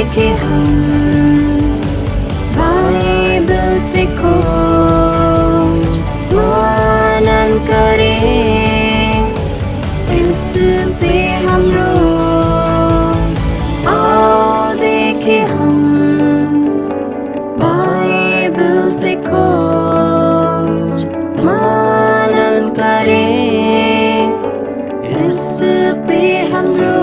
देखे हम बाइबल से खोज मनन करें, इस पे हम रोज आओ देखे हम बाइबल से खोज मनन करें, इस पे हम रोज।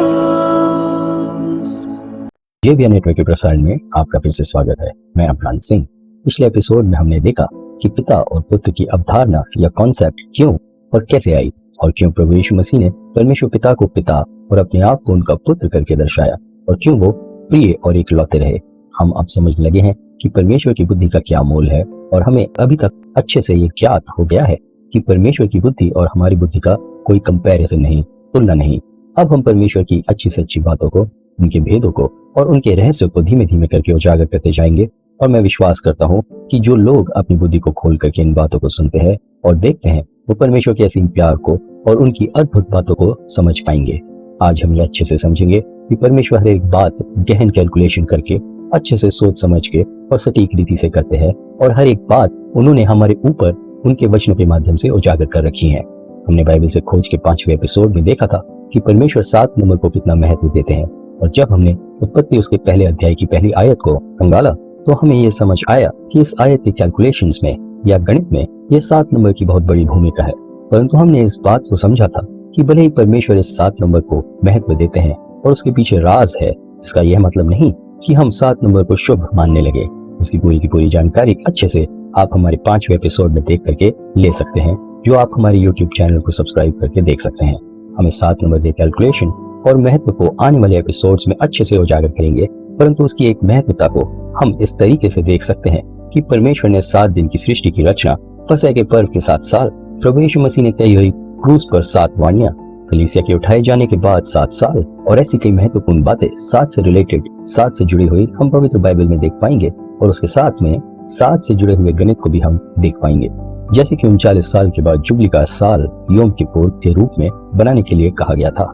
जेबीआर नेटवर्क के प्रसारण में आपका फिर से स्वागत है। मैं अमरान सिंह। पिछले एपिसोड में हमने देखा कि पिता और पुत्र की अवधारणा या कॉन्सेप्ट क्यों और कैसे आई, और क्यों प्रभु यीशु मसीह ने परमेश्वर पिता को पिता और अपने आप को उनका पुत्र करके दर्शाया, और क्यों वो प्रिय और इकलौते रहे। हम अब समझने लगे हैं कि परमेश्वर की बुद्धि का क्या मोल है, और हमें अभी तक अच्छे से ये ज्ञात हो गया है कि परमेश्वर की बुद्धि और हमारी बुद्धि का कोई कंपैरिजन नहीं, तुलना नहीं। अब हम परमेश्वर की अच्छी से अच्छी बातों को, उनके भेदों को और उनके रहस्यों को धीमे धीमे करके उजागर करते जाएंगे। और मैं विश्वास करता हूँ कि जो लोग अपनी बुद्धि को खोल करके इन बातों को सुनते हैं और देखते हैं, वो परमेश्वर के असीम प्यार को और उनकी अद्भुत बातों को समझ पाएंगे। आज हम ये अच्छे से समझेंगे कि परमेश्वर हर एक बात गहन कैलकुलेशन करके, अच्छे से सोच समझ के और सटीक रीति से करते हैं, और हर एक बात उन्होंने हमारे ऊपर उनके वचनों के माध्यम से उजागर कर रखी है। हमने बाइबल से खोज के 5वें एपिसोड में देखा था कि परमेश्वर 7 नंबर को कितना महत्व देते हैं, और जब हमने उत्पत्ति उसके पहले अध्याय की पहली आयत को खंगाला तो हमें यह समझ आया कि इस आयत के कैलकुलेशंस में या गणित में यह 7 नंबर की बहुत बड़ी भूमिका है। परंतु हमने इस बात को समझा था कि भले ही परमेश्वर इस 7 नंबर को महत्व देते हैं और उसके पीछे राज है, इसका यह मतलब नहीं कि हम 7 नंबर को शुभ मानने लगे। इसकी पूरी की पूरी जानकारी अच्छे से आप हमारे 5वें एपिसोड में देख करके ले सकते हैं, जो आप हमारे YouTube चैनल को सब्सक्राइब करके देख सकते हैं। हमें 7 नंबर के कैलकुलेशन और महत्व को आने वाले एपिसोड्स में अच्छे से उजागर करेंगे, परंतु उसकी एक महत्वता को हम इस तरीके से देख सकते हैं कि परमेश्वर ने 7 दिन की सृष्टि की रचना, फसह के पर्व के 7 साल, प्रभु यीशु मसीह ने कही हुई क्रूस पर 7 वाणियां, कलीसिया के उठाए जाने के बाद 7 साल, और ऐसी कई महत्वपूर्ण बातें 7 से रिलेटेड, 7 से जुड़ी हुई हम पवित्र बाइबल में देख पाएंगे, और उसके साथ में 7 से जुड़े हुए गणित को भी हम देख पाएंगे। जैसे कि 39 साल के बाद जुबली का साल योम किपुर के रूप में बनाने के लिए कहा गया था।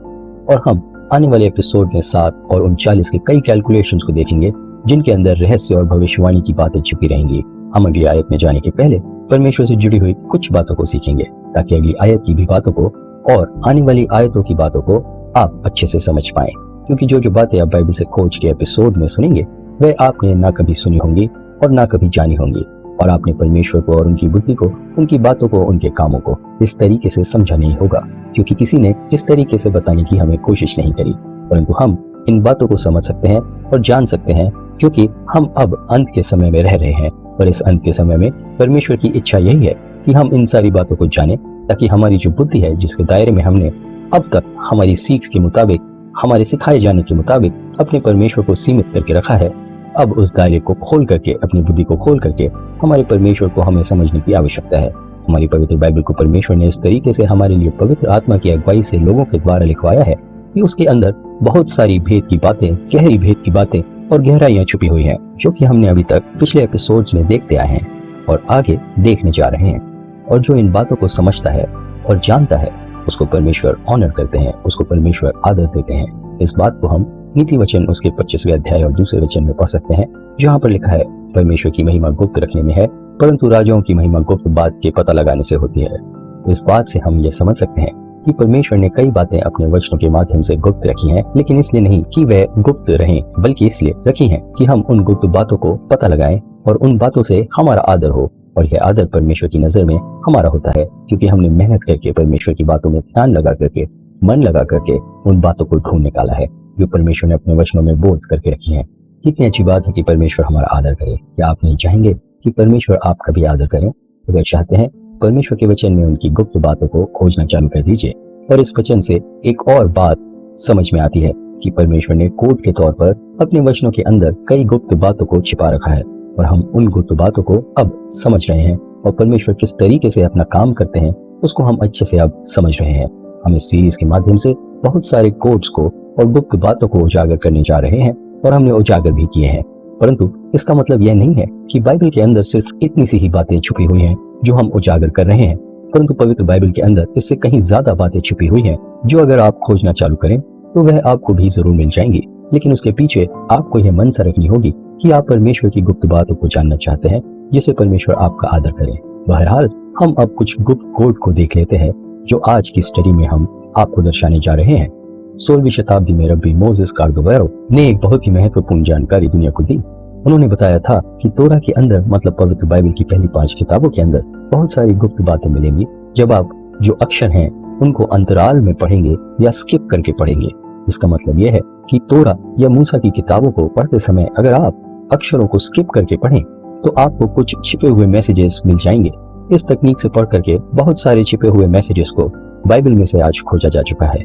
और हम आने वाले एपिसोड में 7 और 39 के कई कैलकुलेशंस को देखेंगे, जिनके अंदर रहस्य और भविष्यवाणी की बातें छुपी रहेंगी। हम अगली आयत में जाने के पहले परमेश्वर से जुड़ी हुई कुछ बातों को सीखेंगे, ताकि अगली आयत की भी बातों को और आने वाली आयतों की बातों को आप अच्छे से समझ पाएं। क्योंकि जो बातें आप बाइबल से खोज के एपिसोड में सुनेंगे, वे आपने ना कभी सुनी होंगी और ना कभी जानी होंगी, और आपने परमेश्वर को और उनकी बुद्धि को, उनकी बातों को, उनके कामों को इस तरीके से समझा नहीं होगा, क्योंकि किसी ने इस तरीके से बताने की हमें कोशिश नहीं करी। परंतु हम इन बातों को समझ सकते हैं और जान सकते हैं, क्योंकि हम अब अंत के समय में रह रहे हैं, और इस अंत के समय में परमेश्वर की इच्छा यही है कि हम इन सारी बातों को जानें, ताकि हमारी जो बुद्धि है, जिसके दायरे में हमने अब तक हमारी सीख के मुताबिक, हमारे सिखाए जाने के मुताबिक अपने परमेश्वर को सीमित करके रखा है, अब उस दायरे को खोल करके, अपनी बुद्धि को खोल करके हमारे परमेश्वर को हमें समझने की आवश्यकता है। हमारी पवित्र बाइबल को परमेश्वर ने इस तरीके से हमारे लिए पवित्र आत्मा की अगुवाई से लोगों के द्वारा लिखवाया है कि उसके अंदर बहुत सारी भेद की बातें, गहरी भेद की बातें और गहराइयां छुपी हुई हैं, जो कि हमने अभी तक पिछले एपिसोड्स में देखते आए हैं और आगे देखने जा रहे हैं। और जो इन बातों को समझता है और जानता है, उसको परमेश्वर ऑनर करते हैं, उसको परमेश्वर आदर देते हैं। इस बात को हम नीति वचन उसके 25वें अध्याय और दूसरे वचन में पढ़ सकते हैं, जहाँ पर लिखा है, परमेश्वर की महिमा गुप्त रखने में है, परंतु राजाओं की महिमा गुप्त बात के पता लगाने से होती है। इस बात से हम ये समझ सकते हैं कि परमेश्वर ने कई बातें अपने वचनों के माध्यम से गुप्त रखी हैं, लेकिन इसलिए नहीं कि वे गुप्त रहें, बल्कि इसलिए रखी हैं कि हम उन गुप्त बातों को पता लगाएं और उन बातों से हमारा आदर हो। और यह आदर परमेश्वर की नजर में हमारा होता है, क्योंकि हमने मेहनत करके परमेश्वर की बातों में ध्यान लगा करके, मन लगा करके उन बातों को ढूंढ निकाला है, जो परमेश्वर ने अपने वचनों में बोध करके रखी हैं। कितनी अच्छी बात है कि परमेश्वर हमारा आदर करे। क्या आप नहीं चाहेंगे कि परमेश्वर आपका भी आदर करें? अगर चाहते हैं, परमेश्वर के वचन में उनकी गुप्त बातों को खोजना चालू कर दीजिए। और इस वचन से एक और बात समझ में आती है कि परमेश्वर ने कोड के तौर पर अपने वचनों के अंदर कई गुप्त बातों को छिपा रखा है, और हम उन गुप्त बातों को अब समझ रहे हैं, और परमेश्वर किस तरीके से अपना काम करते हैं उसको हम अच्छे से अब समझ रहे हैं। हम इस सीरीज के माध्यम से बहुत सारे कोड्स को और गुप्त बातों को उजागर करने जा रहे हैं, और हमने उजागर भी किए हैं। परंतु इसका मतलब यह नहीं है कि बाइबल के अंदर सिर्फ इतनी सी ही बातें छुपी हुई हैं जो हम उजागर कर रहे हैं, परंतु पवित्र बाइबल के अंदर इससे कहीं ज्यादा बातें छुपी हुई हैं, जो अगर आप खोजना चालू करें तो वह आपको भी जरूर मिल जाएंगी, लेकिन उसके पीछे आपको यह मनसा रखनी होगी कि आप परमेश्वर की गुप्त बातों को जानना चाहते हैं, जिससे परमेश्वर आपका आदर करे। बहरहाल, हम अब कुछ गुप्त कोड को देख लेते हैं जो आज की स्टडी में हम आपको दर्शाने जा रहे हैं। 16वीं शताब्दी में रब्बी मोसेस कार्दोवेरो ने एक बहुत ही महत्वपूर्ण जानकारी दुनिया को दी। उन्होंने बताया था कि तोरा के अंदर, मतलब पवित्र बाइबल की पहली 5 किताबों के अंदर बहुत सारी गुप्त बातें मिलेंगी। जब आप जो अक्षर हैं उनको अंतराल में पढ़ेंगे या स्किप करके पढ़ेंगे, इसका मतलब यह है कि तोरा या मूसा की किताबों को पढ़ते समय अगर आप अक्षरों को स्किप करके पढ़ें तो आपको कुछ छिपे हुए मैसेजेस मिल जाएंगे। इस तकनीक से पढ़ करके बहुत सारे छिपे हुए मैसेजेस को बाइबल में से आज खोजा जा चुका है।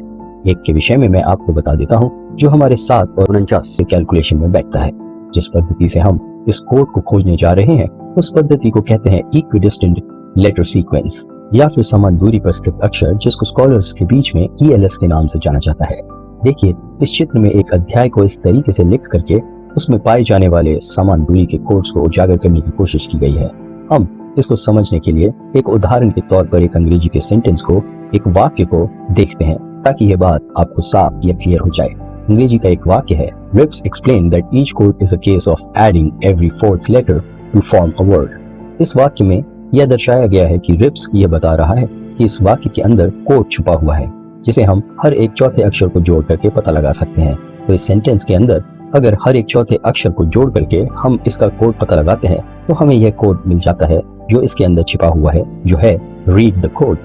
एक के विषय में मैं आपको बता देता हूँ जो हमारे 7 और 49 के कैलकुलेशन में बैठता है। जिस पद्धति से हम इस कोड को खोजने जा रहे हैं उस पद्धति को कहते हैं इक्विडिस्टेंट लेटर सीक्वेंस, या फिर समान दूरी पर स्थित अक्षर, जिसको स्कॉलर्स के बीच में ELS के नाम से जाना जाता है। देखिए, इस चित्र में एक अध्याय को इस तरीके से लिख करके उसमें पाए जाने वाले समान दूरी के कोड्स को उजागर करने की कोशिश की गई है। हम इसको समझने के लिए एक उदाहरण के तौर पर एक अंग्रेजी के सेंटेंस को, एक वाक्य को देखते हैं ताकि यह बात आपको साफ या क्लियर हो जाए। अंग्रेजी का एक वाक्य है, Rips explain that each code is a case of adding every 4th letter to form a word। इस वाक्य में यह दर्शाया गया है कि रिप्स यह बता रहा है कि इस वाक्य के अंदर कोड छुपा हुआ है जिसे हम हर एक चौथे अक्षर को जोड़ करके पता लगा सकते हैं। तो इस सेंटेंस के अंदर अगर हर एक चौथे अक्षर को जोड़ करके हम इसका कोड पता लगाते हैं तो हमें यह कोड मिल जाता है जो इसके अंदर छिपा हुआ है, जो है रीड द कोड।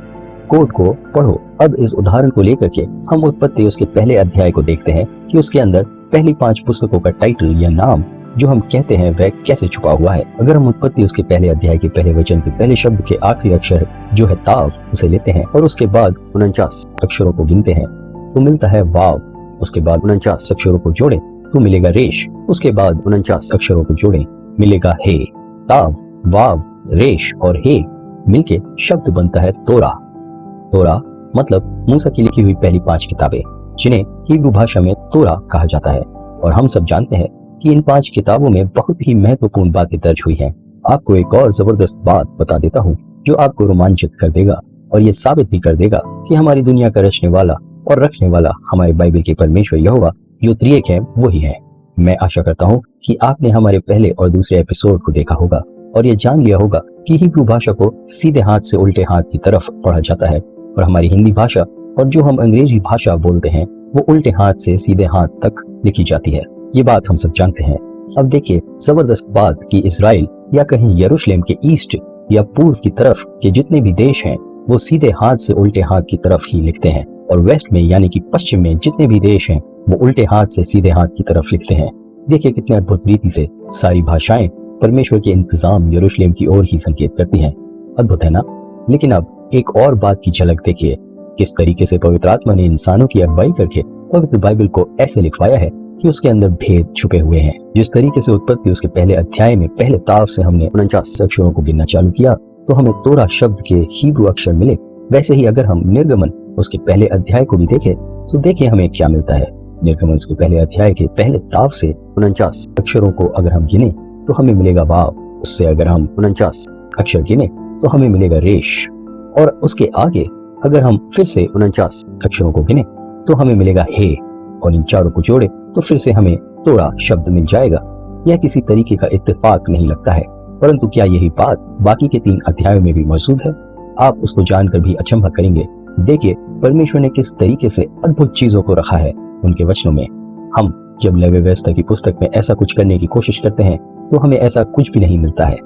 कोड को पढ़ो। अब इस उदाहरण को लेकर के हम उत्पत्ति उसके पहले अध्याय को देखते हैं कि उसके अंदर पहली 5 पुस्तकों का टाइटल या नाम जो हम कहते हैं वह कैसे छुपा हुआ है। अगर हम उत्पत्ति उसके पहले अध्याय के पहले वचन के पहले शब्द के आखिरी अक्षर जो है ताव उसे लेते हैं और उसके बाद 49 अक्षरों को गिनते हैं तो मिलता है वाव। उसके बाद 49 अक्षरों को जोड़े तो मिलेगा रेश। उसके बाद 49 अक्षरों को जोड़े मिलेगा हे। ताव, वाव, रेश और हे मिलके शब्द बनता है तोरा। तोरा मतलब मूसा की लिखी हुई पहली 5 किताबें, जिन्हें हिब्रू भाषा में तोरा कहा जाता है। और हम सब जानते हैं कि इन 5 किताबों में बहुत ही महत्वपूर्ण बातें दर्ज हुई हैं। आपको एक और जबरदस्त बात बता देता हूँ जो आपको रोमांचित कर देगा और ये साबित भी कर देगा कि हमारी दुनिया का रचने वाला और रखने वाला हमारे बाइबल के परमेश्वर यहोवा जो त्रिएक है वही है। मैं आशा करता हूँ कि आपने हमारे पहले और दूसरे एपिसोड को देखा होगा और ये जान लिया होगा कि हिब्रू भाषा को सीधे हाथ से उल्टे हाथ की तरफ पढ़ा जाता है और हमारी हिंदी भाषा और जो हम अंग्रेजी भाषा बोलते हैं वो उल्टे हाथ से सीधे हाथ तक लिखी जाती है। ये बात हम सब जानते हैं। अब देखिए जबरदस्त बात कि इजराइल या कहीं यरूशलेम के ईस्ट या पूर्व की तरफ के जितने भी देश हैं वो सीधे हाथ से उल्टे हाथ की तरफ ही लिखते हैं और वेस्ट में यानी कि पश्चिम में जितने भी देश हैं वो उल्टे हाथ से सीधे हाथ की तरफ लिखते हैं। देखिए कितने अद्भुत रीति से सारी भाषाएं परमेश्वर के इंतजाम यरूशलेम की ओर ही संकेत करती हैं। अद्भुत है ना। लेकिन अब एक और बात की झलक देखिए, किस तरीके से पवित्र आत्मा ने इंसानों की अगुवाई करके पवित्र बाइबल को ऐसे लिखवाया है कि उसके अंदर भेद छुपे हुए हैं। जिस तरीके से उत्पत्ति उसके पहले अध्याय में पहले ताव से हमने 49 अक्षरों को गिनना चालू किया तो हमें तोरा शब्द के हिब्रू अक्षर मिले, वैसे ही अगर हम निर्गमन उसके पहले अध्याय को भी देखें तो देखिए हमें क्या मिलता है। निर्गमन उसके पहले अध्याय के पहले ताव से 49 अक्षरों को अगर हम गिने तो हमें मिलेगा वाव। उससे अगर हम 49 अक्षर गिने तो हमें मिलेगा रेश और उसके आगे अगर हम फिर से 49 अक्षरों को गिने तो हमें मिलेगा हे और इन चारों को जोड़े तो फिर से हमें तोरा शब्द मिल जाएगा। यह किसी तरीके का इत्तेफाक नहीं लगता है, परंतु क्या यही बात बाकी के 3 अध्यायों में भी मौजूद है? आप उसको जानकर भी अचंभा करेंगे। देखिए परमेश्वर ने किस तरीके से अद्भुत चीजों को रखा है उनके वचनों में। हम जब लेवी व्यवस्था की पुस्तक में ऐसा कुछ करने की कोशिश करते हैं तो हमें ऐसा कुछ भी नहीं मिलता है,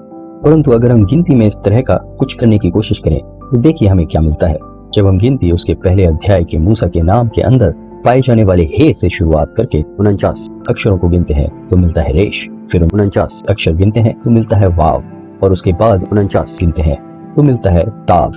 परंतु अगर हम गिनती में इस तरह का कुछ करने की कोशिश करें तो देखिए हमें क्या मिलता है। जब हम गिनती उसके पहले अध्याय के मूसा के नाम के अंदर पाए जाने वाले हे से शुरुआत करके 49 अक्षरों को गिनते हैं तो मिलता है रेश, फिर 49 अक्षर गिनते हैं तो मिलता है वाव और उसके बाद 49 गिनते हैं तो मिलता है ताव,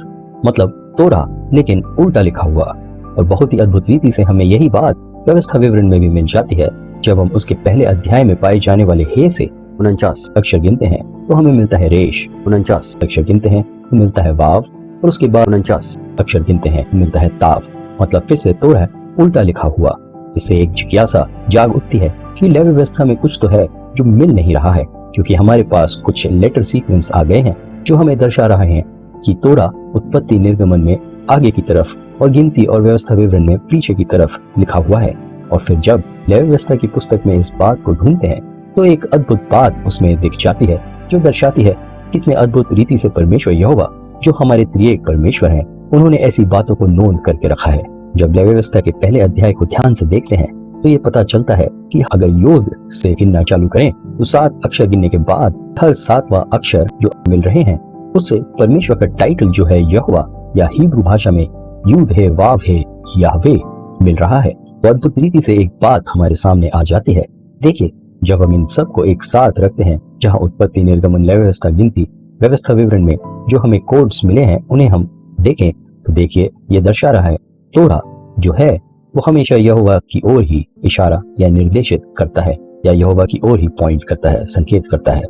मतलब तोरा लेकिन उल्टा लिखा हुआ। और बहुत ही अद्भुत रीति से हमें यही बात व्यवस्था विवरण में भी मिल जाती है। जब हम उसके पहले अध्याय में पाए जाने वाले हे से 49 अक्षर गिनते हैं तो हमें मिलता है रेश, 49 अक्षर गिनते हैं तो मिलता है वाव और उसके बाद 49 अक्षर गिनते हैं तो मिलता है ताव, मतलब फिर से तोरा उल्टा लिखा हुआ। इससे एक जिज्ञासा जाग उठती है कि लेवी व्यवस्था में कुछ तो है जो मिल नहीं रहा है, क्योंकि हमारे पास कुछ लेटर सीक्वेंस आ गए हैं जो हमें दर्शा रहे हैं कि तोरा उत्पत्ति निर्गमन में आगे की तरफ और गिनती और व्यवस्था विवरण में पीछे की तरफ लिखा हुआ है। और फिर जब लेवी व्यवस्था की पुस्तक में इस बात को ढूंढते हैं तो एक अद्भुत बात उसमें दिख जाती है जो दर्शाती है कितने अद्भुत रीति से परमेश्वर यहोवा जो हमारे त्रिएक परमेश्वर हैं उन्होंने ऐसी बातों को नोट करके रखा है। जब लेवी व्यवस्था के पहले अध्याय को ध्यान से देखते हैं तो ये पता चलता है कि अगर योग से गिनना चालू करें तो 7 अक्षर गिनने के बाद हर 7वां अक्षर जो मिल रहे हैं उससे परमेश्वर का टाइटल जो है यहोवा या हिब्रू भाषा में यूद है वाव है याहवे मिल रहा है। तो अद्भुत रीति से एक बात हमारे सामने आ जाती है। देखिए, जब हम इन सब को एक साथ रखते हैं, जहां उत्पत्ति, निर्गमन, लेवी व्यवस्था, गिनती, व्यवस्था विवरण में जो हमें कोड्स मिले हैं उन्हें हम देखें तो देखिए ये दर्शा रहा है तोरा जो है वो हमेशा यहोवा की ओर ही इशारा या निर्देशित करता है या यहोवा की ओर ही पॉइंट करता है, संकेत करता है।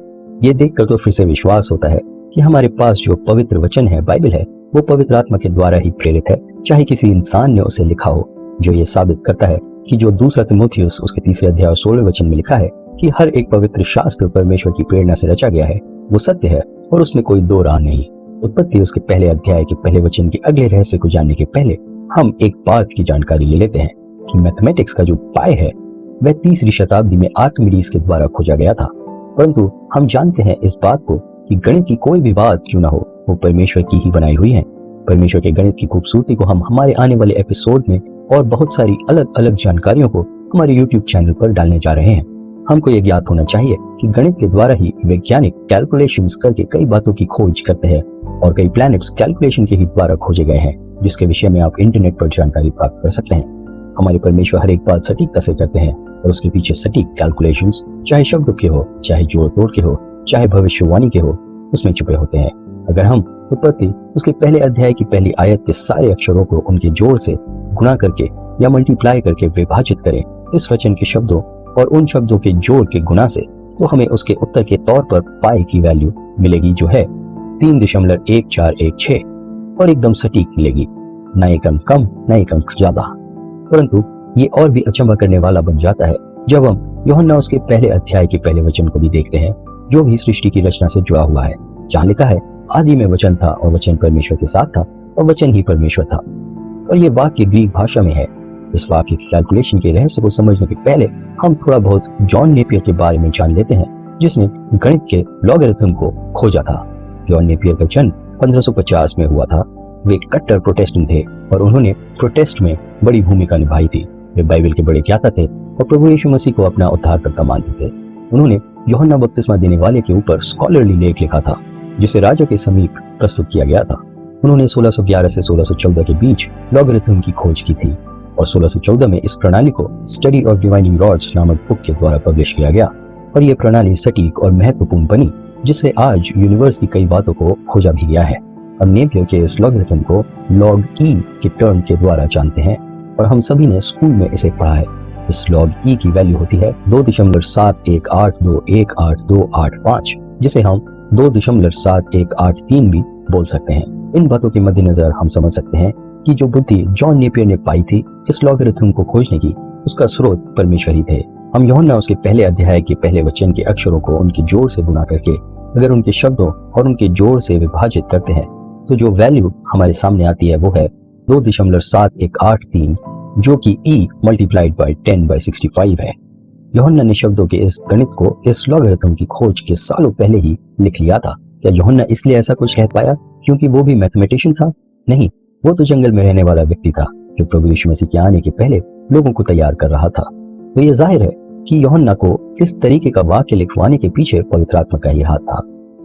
ये देखकर तो फिर से विश्वास होता है कि हमारे पास जो पवित्र वचन है, बाइबल है, वो पवित्र आत्मा के द्वारा ही प्रेरित है, चाहे किसी इंसान ने उसे लिखा हो। जो ये साबित करता है कि जो दूसरा तिमोथियुस उसके 3 अध्याय और 16 वचन में लिखा है कि हर एक पवित्र शास्त्र परमेश्वर की प्रेरणा से रचा गया है, वो सत्य है और उसमें कोई दो राह नहीं। उत्पत्ति उसके पहले अध्याय के पहले वचन के अगले रहस्य को जानने के पहले हम एक बात की जानकारी ले लेते हैं कि मैथमेटिक्स का जो पाई है वह 3री शताब्दी में आर्किमिडीज के द्वारा खोजा गया था। परंतु हम जानते हैं इस बात को कि गणित की कोई भी बात क्यों ना हो, वो परमेश्वर की ही बनाई हुई है। परमेश्वर के गणित की खूबसूरती को हम हमारे आने वाले एपिसोड में और बहुत सारी अलग अलग जानकारियों को हमारे YouTube चैनल पर डालने जा रहे हैं। हमको ये ज्ञात होना चाहिए कि गणित के द्वारा ही वैज्ञानिक कैलकुलेशंस करके कई बातों की खोज करते हैं और कई प्लैनेट्स कैलकुलेशन के ही द्वारा खोजे गए हैं, जिसके विषय में आप इंटरनेट पर जानकारी प्राप्त कर सकते हैं। हमारे परमेश्वर हर एक बात सटीकता से करते हैं और उसके पीछे सटीक कैलकुलेशंस, चाहे शब्दों के हो, चाहे जोड़ तोड़ के हो, चाहे भविष्यवाणी के हो, उसमें छुपे होते हैं। अगर हम उत्पत्ति उसके पहले अध्याय की पहली आयत के सारे अक्षरों को उनके जोड़ से गुणा करके या मल्टीप्लाई करके विभाजित करें इस वचन के शब्दों और उन शब्दों के जोड़ के गुणा से, तो हमें उसके उत्तर के तौर पर पाई की वैल्यू मिलेगी जो है 3.1416 और एकदम सटीक मिलेगी, ना एक अंक कम ना एक अंक ज्यादा। परंतु ये और भी अचंभा करने वाला बन जाता है जब हम यूहन्ना उसके पहले अध्याय के पहले वचन को भी देखते हैं जो भी सृष्टि की रचना से जुड़ा हुआ है, जहाँ लिखा है आदि में वचन था और वचन परमेश्वर के साथ था और वचन ही परमेश्वर था। और ये वाक्य ग्रीक भाषा में है। इस वाक्य की कैलकुलेशन के रहस्य को समझने के पहले हम थोड़ा बहुत जॉन नेपियर के बारे में जान लेते हैं, जिसने गणित के लॉगरिथम को खोजा था। जॉन नेपियर का जन्म 1550 में हुआ था। वे कट्टर प्रोटेस्टेंट थे और उन्होंने प्रोटेस्ट में बड़ी भूमिका निभाई थी। वे बाइबल के बड़े ज्ञाता थे और प्रभु यीशु मसीह को अपना उद्धारकर्ता मानते थे। उन्होंने यूहन्ना बपतिस्मा देने वाले के ऊपर स्कॉलरली लेख लिखा था जिसे राजा के समीप प्रस्तुत किया गया था। उन्होंने 1611 से 1614 के बीच लॉगरिथम की खोज की थी और 1614 में इस प्रणाली को स्टडी ऑफ डिवाइनिंग रॉड्स नामक बुक के द्वारा पब्लिश किया गया और ये प्रणाली सटीक और महत्वपूर्ण बनी, जिससे आज यूनिवर्स की कई बातों को खोजा भी गया है। हम नेपियर के इस लॉगरिथम को लॉग ई के टर्म के द्वारा जानते हैं और हम सभी ने स्कूल में इसे पढ़ा है। इस लॉग ई की वैल्यू होती है 2.7182182885, जिसे हम 2.7183 भी बोल सकते हैं। इन बातों के मद्देनजर हम समझ सकते हैं कि जो बुद्धि जॉन नेपियर ने पाई थी इस लॉगरिथम को खोजने की, उसका स्रोत परमेश्वर ही थे। हम यूहन्ना उसके पहले अध्याय के पहले वचन के अक्षरों को उनके जोड़ से गुणा करके अगर उनके शब्दों और उनके जोड़ से विभाजित करते हैं तो जो वैल्यू हमारे सामने आती है वो है 2.7183, जो कि e मल्टीप्लाइड बाय 10/65 है। यूहन्ना ने शब्दों के इस गणित को इस लॉगरिथम की खोज के सालों पहले ही लिख लिया था। क्या यूहन्ना इसलिए ऐसा कुछ कह पाया क्योंकि वो भी मैथमेटिशियन था? नहीं, वो तो जंगल में रहने वाला व्यक्ति था जो प्रभु यीशु मसीह के आने के पहले लोगों को तैयार कर रहा था। तो ये जाहिर है कि यूहन्ना को इस तरीके का वाक्य लिखवाने के पीछे पवित्र आत्मा का ही हाथ था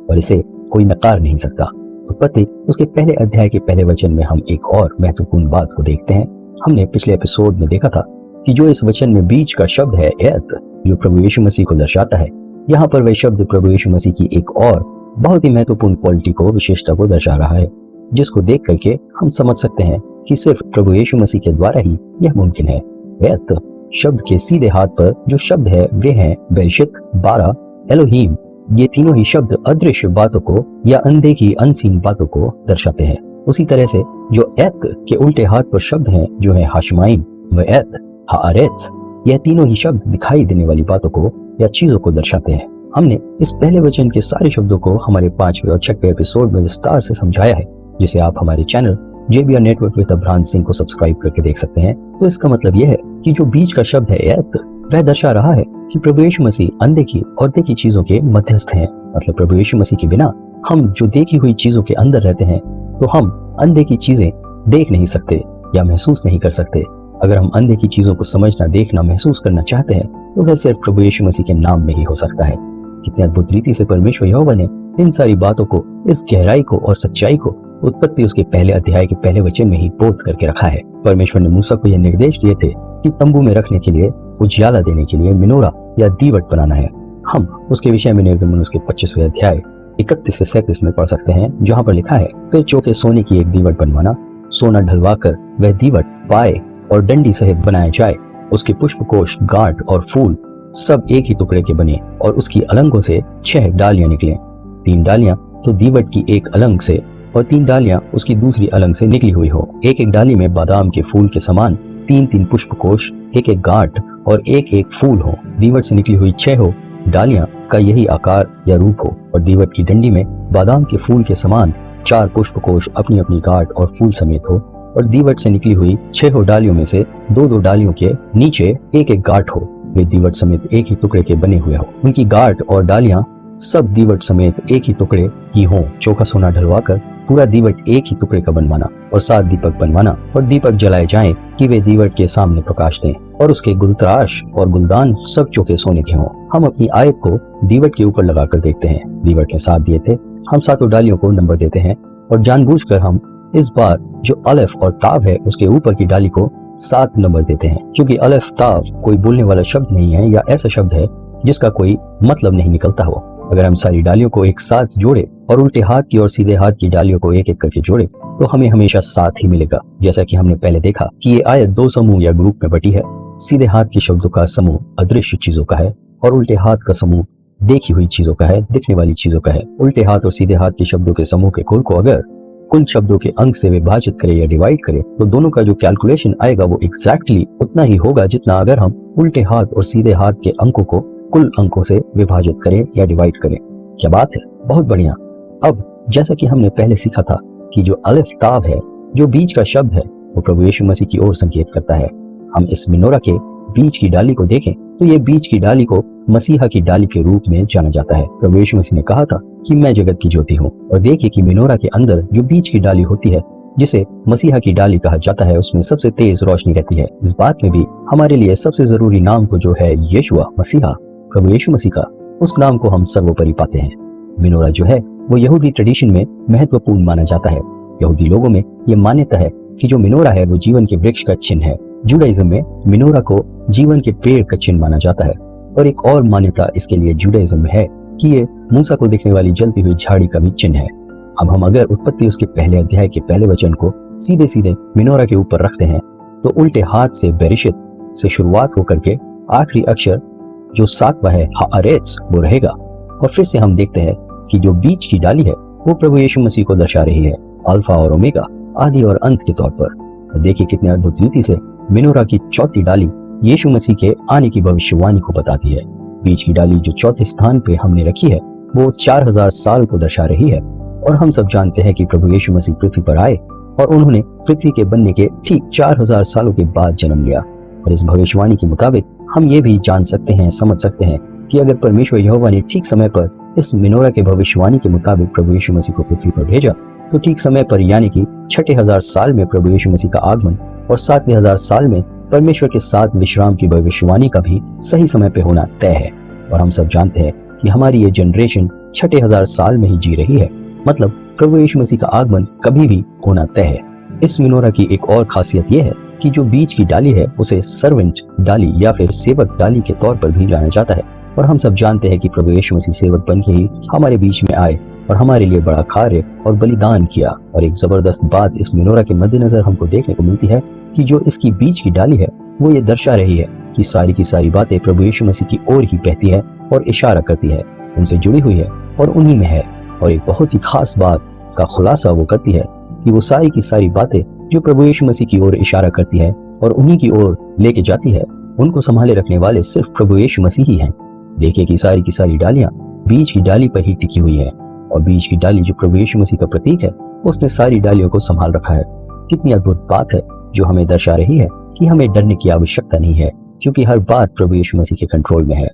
और इसे कोई नकार नहीं सकता। उत्पत्ति उसके पहले अध्याय के पहले वचन में हम एक और महत्वपूर्ण बात को देखते हैं। हमने पिछले एपिसोड में देखा था कि जो इस वचन में बीच का शब्द है एत, जो प्रभु यीशु मसीह को दर्शाता है, यहाँ पर वह शब्द प्रभु यीशु मसीह की एक और बहुत ही महत्वपूर्ण क्वालिटी को, विशेषता को दर्शा रहा है, जिसको देख करके हम समझ सकते हैं कि सिर्फ प्रभु यीशु मसीह के द्वारा ही यह मुमकिन है। एत शब्द के सीधे हाथ पर जो शब्द है वे हैं बेरिशित, बारा, एलोहीम। ये तीनों ही शब्द अदृश्य बातों को या अनदेखी अनसीन बातों को दर्शाते हैं। उसी तरह से जो एत के उल्टे हाथ पर शब्द हैं जो है हाशमाइम व एत, हारेत्स, यह तीनों ही शब्द दिखाई देने वाली बातों को या चीजों को दर्शाते हैं। हमने इस पहले वचन के सारे शब्दों को हमारे 5वें और 6वें एपिसोड में विस्तार से समझाया है, जिसे आप हमारे channel JBR network with Abhrant Singh को सब्सक्राइब करके देख सकते हैं। तो इसका मतलब यह है कि जो बीच का शब्द है एत, वह दर्शा रहा है कि प्रभु यीशु मसीह अनदेखी और देखी चीजों के मध्यस्थ हैं। मतलब प्रभु यीशु मसीह के बिना हम जो देखी हुई चीजों के अंदर रहते हैं, तो हम अनदेखी चीजें देख नहीं सकते या महसूस नहीं कर सकते। अगर हम अनदेखी चीजों को समझना, देखना, महसूस करना चाहते हैं, तो वह सिर्फ प्रभु यीशु मसीह के नाम में ही हो सकता है। कितनी अद्भुत रीति से परमेश्वर यहोवा ने इन सारी बातों को, इस गहराई को और सच्चाई को उत्पत्ति उसके पहले अध्याय के पहले वचन में ही बोध करके रखा है। परमेश्वर ने मूसा को यह निर्देश दिए थे कि तंबू में रखने के लिए, उजियाला देने के लिए मिनोरा या दीवट बनाना है। हम उसके विषय में निर्गमन उसके 25वें अध्याय 31 से 37 में पढ़ सकते हैं, जहाँ पर लिखा है, फिर चौके सोने की एक दीवट बनवाना, सोना ढलवाकर वह दीवट पाए और डंडी सहित बनाया जाए। उसके पुष्पकोश, गांठ और फूल सब एक ही टुकड़े के बने और उसकी अलंगों से 6 डालियां निकले। 3 डालियां तो दीवट की एक अलंग से और 3 डालियां उसकी दूसरी अलंग से निकली हुई हो। एक एक डाली में बादाम के फूल के समान 3-3 पुष्पकोश, एक एक गांठ और एक एक फूल हो। दीवट से निकली हुई 6 डालियां का यही आकार या रूप हो और दीवट की डंडी में बादाम के फूल के समान 4 पुष्पकोश अपनी अपनी गांठ और फूल समेत हो और दीवट से निकली हुई 6 डालियों में से 2-2 डालियों के नीचे एक एक गांठ हो। वे दीवट समेत एक ही टुकड़े के बने हुए हो। उनकी गांठ और डालियां सब दीवट समेत एक ही टुकड़े की हों। चौका सोना ढलवाकर पूरा दीवट एक ही टुकड़े का बनवाना और 7 दीपक बनवाना और दीपक जलाए जाएं कि वे दीवट के सामने प्रकाश दें और उसके गुलतराश और गुलदान सब चौके सोने के हों। हम अपनी आयत को दीवट के ऊपर लगाकर देखते हैं। दीवट ने 7 दिए थे। हम 7 डालियों को नंबर देते हैं और जानबूझकर हम इस बार जो अलफ और ताव है उसके ऊपर की डाली को 7 नंबर देते हैं, क्योंकि अलफ ताव कोई बोलने वाला शब्द नहीं है या ऐसा शब्द है जिसका कोई मतलब नहीं निकलता हो। अगर हम सारी डालियों को एक साथ जोड़े और उल्टे हाथ की और सीधे हाथ की डालियों को एक एक करके जोड़े, तो हमें हमेशा 7 ही मिलेगा। जैसा कि हमने पहले देखा कि ये आयत 2 समूह या ग्रुप में बटी है। सीधे हाथ के शब्दों का समूह अदृश्य चीजों का है और उल्टे हाथ का समूह देखी हुई चीजों का है, दिखने वाली चीजों का है। उल्टे हाथ और सीधे हाथ के शब्दों के समूह के कुल को अगर कुल शब्दों के अंक से विभाजित करें या डिवाइड करें, तो दोनों का जो कैलकुलेशन आएगा वो एग्जैक्टली उतना ही होगा जितना अगर हम उल्टे हाथ और सीधे हाथ के अंकों को कुल अंकों से विभाजित करें या डिवाइड करें। क्या बात है, बहुत बढ़िया। अब जैसा कि हमने पहले सीखा था कि जो अलिफ ताव है, जो बीच का शब्द है, वो प्रभु यीशु मसीह की ओर संकेत करता है। हम इस मिनोरा के बीच की डाली को देखें तो ये बीच की डाली को मसीहा की डाली के रूप में जाना जाता है। प्रभु यीशु मसीह ने कहा था कि मैं जगत की ज्योति हूँ। और देखिए कि मिनोरा के अंदर जो बीच की डाली होती है, जिसे मसीहा की डाली कहा जाता है, उसमें सबसे तेज रोशनी रहती है। इस बात में भी हमारे लिए सबसे जरूरी नाम को जो है यीशुआ मसीहा, प्रभु यीशु मसीह का, उस नाम को हम सर्वोपरि पाते हैं। मिनोरा जो है वो यहूदी ट्रेडिशन में महत्वपूर्ण माना जाता है। यहूदी लोगों में ये मान्यता है कि जो मिनोरा है वो जीवन के वृक्ष का चिन्ह है। जुडाइज्म में मिनोरा को जीवन के पेड़ का चिन्ह माना जाता है। और एक और मान्यता इसके लिए जुडाइज्म में है कि ये मूसा को दिखने वाली जलती हुई झाड़ी का भी चिन्ह है। अब हम अगर उत्पत्ति उसके पहले अध्याय के पहले वचन को सीधे सीधे मिनोरा के ऊपर रखते हैं, तो उल्टे हाथ से बेरिशित से शुरुआत होकर के आखिरी अक्षर जो 7वां है हारेत्स वो रहेगा। और फिर से हम देखते हैं कि जो बीच की डाली है वो प्रभु यीशु मसीह को दर्शा रही है, अल्फा और ओमेगा, आदि और अंत के तौर पर। और देखिए कितने अद्भुत रीति से मिनोरा की चौथी डाली यीशु मसीह के आने की भविष्यवाणी को बताती है। बीच की डाली जो चौथे स्थान पे हमने रखी है वो 4000 साल को दर्शा रही है। और हम सब जानते हैं कि प्रभु यीशु मसीह पृथ्वी पर आए और उन्होंने पृथ्वी के बनने के ठीक 4000 सालों के बाद जन्म लिया। और इस भविष्यवाणी के मुताबिक हम ये भी जान सकते हैं, समझ सकते हैं कि अगर परमेश्वर यहोवा ने ठीक समय पर इस मिनोरा के भविष्यवाणी के मुताबिक प्रभु यीशु मसीह को पृथ्वी पर भेजा, तो ठीक समय पर यानी कि 6000 साल में प्रभु यीशु मसीह का आगमन और 7000 साल में परमेश्वर के साथ विश्राम की भविष्यवाणी का भी सही समय पे होना तय है। और हम सब जानते हैं कि हमारी ये जनरेशन 6000 साल में ही जी रही है। मतलब प्रभु यीशु मसीह का आगमन कभी भी होना तय है। इस मिनोरा की एक और खासियत यह है कि जो बीच की डाली है उसे सर्वेंट डाली या फिर सेवक डाली के तौर पर भी जाना जाता है। और हम सब जानते हैं कि प्रभु यीशु मसीह सेवक बन के ही हमारे बीच में आए और हमारे लिए बड़ा कार्य और बलिदान किया। और एक जबरदस्त बात इस मिनोरा के मद्देनजर हमको देखने को मिलती है कि जो इसकी बीच की डाली है वो ये दर्शा रही है कि सारी की सारी बातें प्रभु यीशु मसीह की ओर ही बहती है और इशारा करती है, उनसे जुड़ी हुई है और उन्हीं में है। और एक बहुत ही खास बात का खुलासा वो करती है कि वो सारी की सारी बातें जो प्रभु यीशु मसीह की ओर इशारा करती है और उन्हीं की ओर लेके जाती है, उनको संभाले रखने वाले सिर्फ प्रभु यीशु मसीह ही हैं। देखिए कि सारी की सारी डालियां बीच की डाली पर ही टिकी हुई है और बीच की डाली जो प्रभु यीशु मसीह का प्रतीक है उसने सारी डालियों को संभाल रखा है। कितनी अद्भुत बात है जो हमें दर्शा रही है कि हमें डरने की आवश्यकता नहीं है, क्योंकि हर बात प्रभु यीशु मसीह के कंट्रोल में है।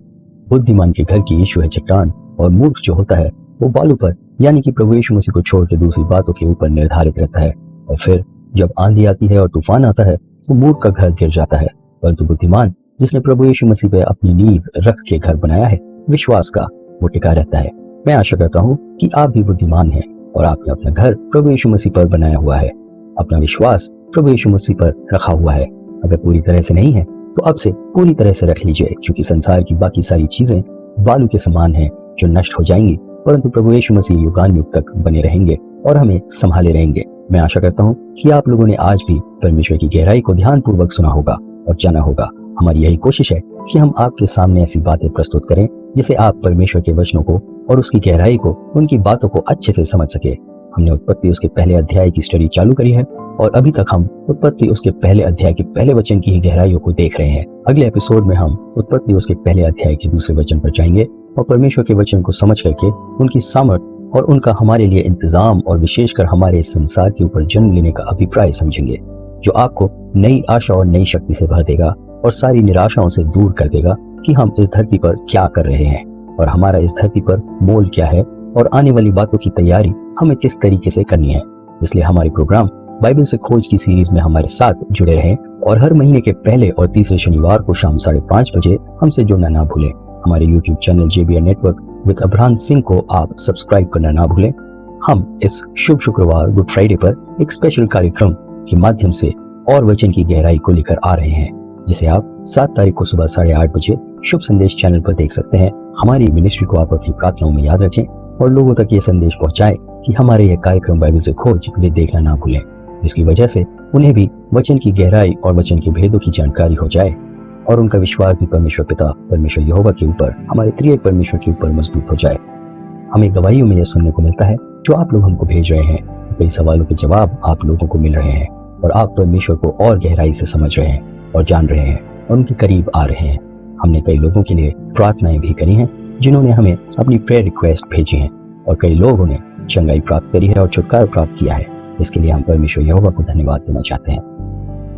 बुद्धिमान के घर की यीशु है चट्टान, और मूर्ख जो होता है वो बालू पर यानी कि प्रभु यीशु मसीह को छोड़ के दूसरी बातों के ऊपर निर्धारित रहता है। और फिर जब आंधी आती है और तूफान आता है तो मूर्ख का घर गिर जाता है, परंतु बुद्धिमान जिसने प्रभु यीशु मसीह पे अपनी नींव रख के घर बनाया है विश्वास का, वो टिका रहता है। मैं आशा करता हूँ कि आप भी बुद्धिमान हैं और आपने अपना घर प्रभु यीशु मसीह पर बनाया हुआ है, अपना विश्वास प्रभु यीशु मसीह पर रखा हुआ है। अगर पूरी तरह से नहीं है तो अब से पूरी तरह से रख लीजिए, क्योंकि संसार की बाकी सारी चीजें बालू के समान हैं जो नष्ट हो जाएंगी, परंतु प्रभु यीशु मसीह युगान युग तक बने रहेंगे और हमें संभाले रहेंगे। मैं आशा करता हूँ कि आप लोगों ने आज भी परमेश्वर की गहराई को ध्यानपूर्वक सुना होगा और जाना होगा। हमारी यही कोशिश है कि हम आपके सामने ऐसी बातें प्रस्तुत करें जिसे आप परमेश्वर के वचनों को और उसकी गहराई को, उनकी बातों को अच्छे से समझ सके। हमने उत्पत्ति उसके पहले अध्याय की स्टडी चालू करी है और अभी तक हम उत्पत्ति उसके पहले अध्याय के पहले वचन की ही गहराइयों को देख रहे हैं। अगले एपिसोड में हम उत्पत्ति उसके पहले अध्याय के दूसरे वचन पर जाएंगे और परमेश्वर के वचन को समझ करके उनकी सामर्थ और उनका हमारे लिए इंतजाम और विशेषकर हमारे इस संसार के ऊपर जन्म लेने का अभिप्राय समझेंगे, जो आपको नई आशा और नई शक्ति से भर देगा और सारी निराशाओं से दूर कर देगा कि हम इस धरती पर क्या कर रहे हैं और हमारा इस धरती पर मोल क्या है और आने वाली बातों की तैयारी हमें किस तरीके से करनी है। इसलिए हमारे प्रोग्राम बाइबल से खोज की सीरीज में हमारे साथ जुड़े रहें और हर महीने के पहले और तीसरे शनिवार को शाम 5:30 बजे हमसे जुड़ना ना भूलें। हमारे YouTube channel JBR network with Abhrant Singh को आप सब्सक्राइब करना ना भूलें। हम इस शुभ शुक्रवार गुड फ्राइडे पर एक स्पेशल कार्यक्रम के माध्यम से और वचन की गहराई को लेकर आ रहे हैं, जिसे आप 7 तारीख को सुबह 8:30 बजे शुभ संदेश चैनल पर देख सकते हैं। हमारी मिनिस्ट्री को आप अपनी प्रार्थनाओं में याद रखें और लोगों तक ये संदेश पहुंचाएं कि हमारे यह कार्यक्रम बाइबल से खोज वे देखना ना भूलें, जिसकी वजह से उन्हें भी वचन की गहराई और वचन के भेदों की जानकारी हो जाए और उनका विश्वास भी परमेश्वर पिता, परमेश्वर यहोवा के ऊपर, हमारे त्रिएक परमेश्वर के ऊपर मजबूत हो जाए। हमें गवाहियों में यह सुनने को मिलता है जो आप लोग हमको भेज रहे हैं। कई सवालों के जवाब आप लोगों को मिल रहे हैं और आप परमेश्वर को और गहराई से समझ रहे हैं और जान रहे हैं और उनके करीब आ रहे हैं। हमने कई लोगों के लिए प्रार्थनाएं भी करी हैं जिन्होंने हमें अपनी प्रेयर रिक्वेस्ट भेजी हैं और कई लोगों ने चंगाई प्राप्त करी है और छुटकारा प्राप्त किया है। इसके लिए हम परमेश्वर यहोवा को धन्यवाद देना चाहते हैं।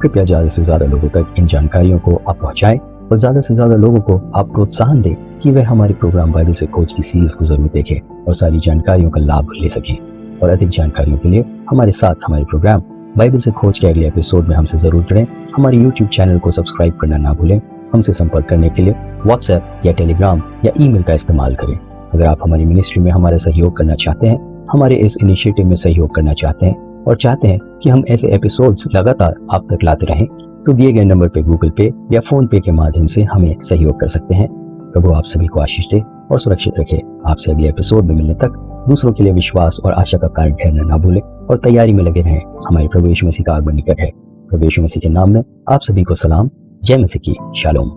कृपया ज्यादा से ज्यादा लोगों तक इन जानकारियों को आप पहुंचाएं और ज्यादा से ज्यादा लोगों को आप प्रोत्साहन दें कि वे हमारे प्रोग्राम बाइबल से खोज की सीरीज को जरूर देखें और सारी जानकारियों का लाभ ले सकें। और अधिक जानकारियों के लिए हमारे साथ हमारे प्रोग्राम बाइबल से खोज के अगले एपिसोड में हमसे जरूर जुड़ें। हमारे YouTube चैनल को सब्सक्राइब करना ना भूलें। हमसे संपर्क करने के लिए व्हाट्सएप या टेलीग्राम या ईमेल का इस्तेमाल करें। अगर आप हमारी मिनिस्ट्री में हमारा सहयोग करना चाहते हैं, हमारे इस इनिशिएटिव में सहयोग करना चाहते हैं और चाहते हैं कि हम ऐसे एपिसोड्स लगातार आप तक लाते रहें, तो दिए गए नंबर पे गूगल पे या फोन पे के माध्यम से हमें सहयोग कर सकते हैं। प्रभु आप सभी को आशीष दे और सुरक्षित रखे। आपसे अगले एपिसोड में मिलने तक दूसरों के लिए विश्वास और आशा का कारण ठहरना ना भूलें और तैयारी में लगे रहें। हमारे प्रभु यीशु मसीह का आगमन निकट है। प्रभु यीशु मसीह के नाम में आप सभी को सलाम। जय मसीह की शालोम।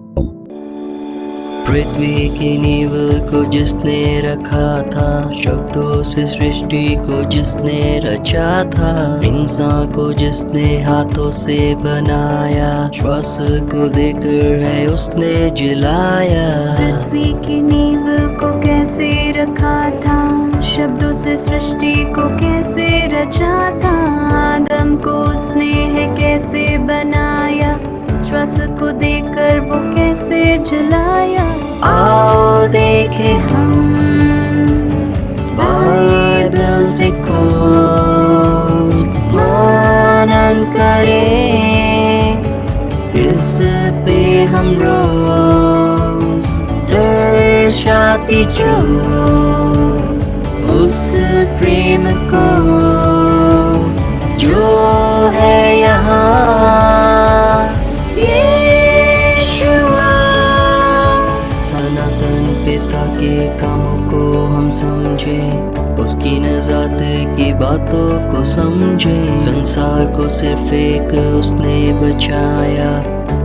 पृथ्वी की नींव को जिसने रखा था, शब्दों से सृष्टि को जिसने रचा था, इंसान को जिसने हाथों से बनाया, श्वास को देकर है उसने जिलाया। पृथ्वी की नींव को कैसे रखा था, शब्दों से सृष्टि को कैसे रचा था, आदम को उसने है कैसे बनाया, श्वास को देकर वो कैसे जलाया। आओ देखें हम बाइबल से खोज, मनन करें इस पे हम रोज, दर्शाती जो उस प्रेम को जो है यहाँ। सनातन पिता के कामों को हम समझें, उसकी नजात की बातों को समझें। संसार को सिर्फ एक उसने बचाया,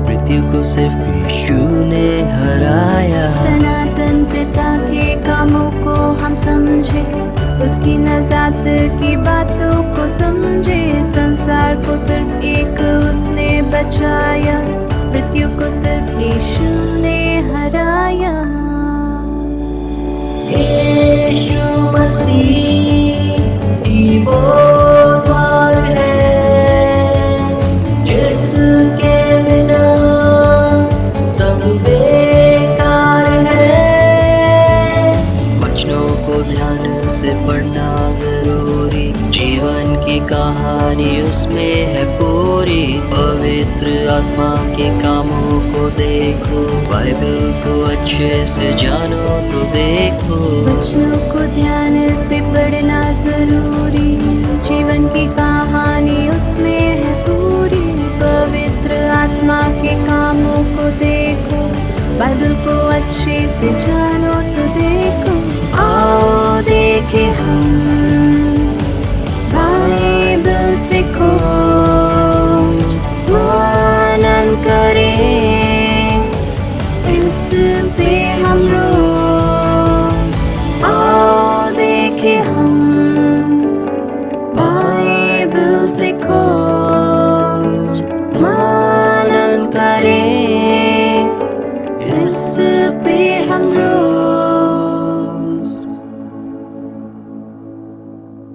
मृत्यु को सिर्फ यीशु ने हराया। सनातन पिता के कामों को हम समझे, उसकी नजात की बातों को समझे। संसार को सिर्फ एक उसने बचाया, मृत्यु को सिर्फ यीशु ने हराया। यीशु मसीह ही वो द्वार है कहानी उसमें है पूरी। पवित्र आत्मा के कामों को देखो, बाइबल को अच्छे से जानो तो देखो। वचनों को ध्यान से पढ़ना जरूरी, जीवन की कहानी उसमें है पूरी। पवित्र आत्मा के कामों को देखो, बाइबल को अच्छे से जानो।